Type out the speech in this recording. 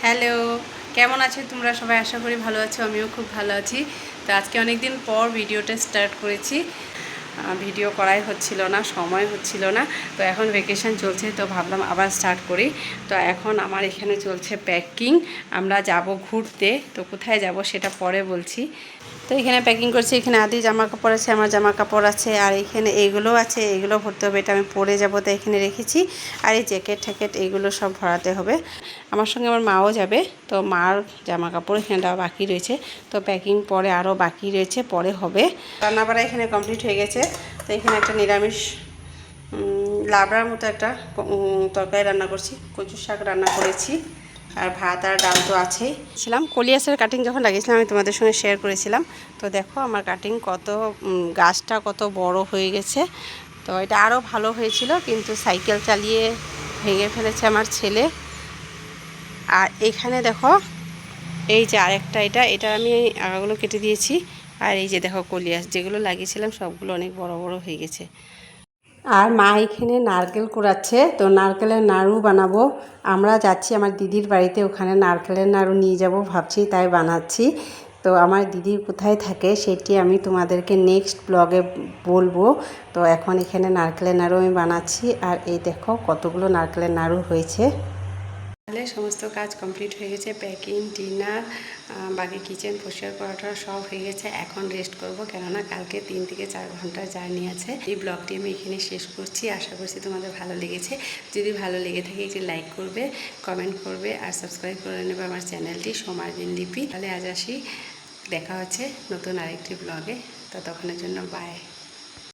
Hello, কেমন আছো তোমরা সবাই? আশা করি ভালো আছো, আমিও খুব ভালো আছি। তো আজকে অনেক দিন পর ভিডিওটা স্টার্ট করেছি। ভিডিও করাই হচ্ছিল না, সময় হচ্ছিল না। তো এখন ভ্যাকেশন চলছে, তো ভাবলাম আবার স্টার্ট করি। তো এখন আমার এখানে চলছে প্যাকিং। আমরা যাব ঘুরতে, তো কোথায় যাব সেটা পরে বলছি। তো এখানে প্যাকিং করছি। এখানে আদি জামা কাপড় আছে, আমার জামা কাপড় আছে, আর এখানে এইগুলো আছে, এইগুলো ভরতে হবে। এটা আমি পরে যাবো, তো এখানে রেখেছি। আর এই জ্যাকেট ট্যাকেট এইগুলো সব ভরাতে হবে। আমার সঙ্গে আমার মাও যাবে, তো মার জামা কাপড় এখানে দেওয়া বাকি রয়েছে। তো প্যাকিং পরে আরও বাকি রয়েছে, পরে হবে। রান্নাবাড়া এখানে কমপ্লিট হয়ে গেছে। তো এখানে একটা নিরামিষ লাবড়ার মতো একটা তরকারি রান্না করছি, কচু শাক রান্না করেছি, আর ভাত আর ডাল তো আছেই। ছিলাম কলিয়াসের কাটিং যখন লাগিয়েছিলাম আমি তোমাদের সঙ্গে শেয়ার করেছিলাম। তো দেখো আমার কাটিং কত, গাছটা কত বড় হয়ে গেছে। তো এটা আরও ভালো হয়েছিল, কিন্তু সাইকেল চালিয়ে ভেঙে ফেলেছে আমার ছেলে। আর এখানে দেখো এই যে আরেকটা, এটা আমি আগাগুলো কেটে দিয়েছি। আর এই যে দেখো কলিয়াস যেগুলো লাগিয়েছিলাম সবগুলো অনেক বড় বড় হয়ে গেছে। আর মা এখানে নারকেল কুড়াচ্ছে, তো নারকেলের নাড়ু বানাবো। আমরা যাচ্ছি আমার দিদির বাড়িতে, ওখানে নারকেলের নাড়ু নিয়ে যাব ভাবছি, তাই বানাচ্ছি। তো আমার দিদি কোথায় থাকে সেটি আমি তোমাদেরকে নেক্সট ব্লগে বলবো। তো এখন এখানে নারকেলের নাড়ু আমি বানাচ্ছি। আর এই দেখো কতগুলো নারকেলের নাড়ু হয়েছে। তাহলে সমস্ত কাজ কমপ্লিট হয়ে গেছে, প্যাকিং, ডিনার, বাকি কিচেন পরিষ্কার করাটা সব হয়ে গেছে। এখন রেস্ট করব, কেননা কালকে 3 থেকে 4 ঘন্টার জার্নি আছে। এই ব্লগটি আমি এখানে শেষ করছি। আশা করছি তোমাদের ভালো লেগেছে। যদি ভালো লেগে থাকে একটি লাইক করবে, কমেন্ট করবে, আর সাবস্ক্রাইব করে নেবে আমার চ্যানেলটি সোমারদিন লিপি। তাহলে আজ আসি, দেখা হচ্ছে নতুন আরেকটি ব্লগে। ততক্ষণের জন্য বাই।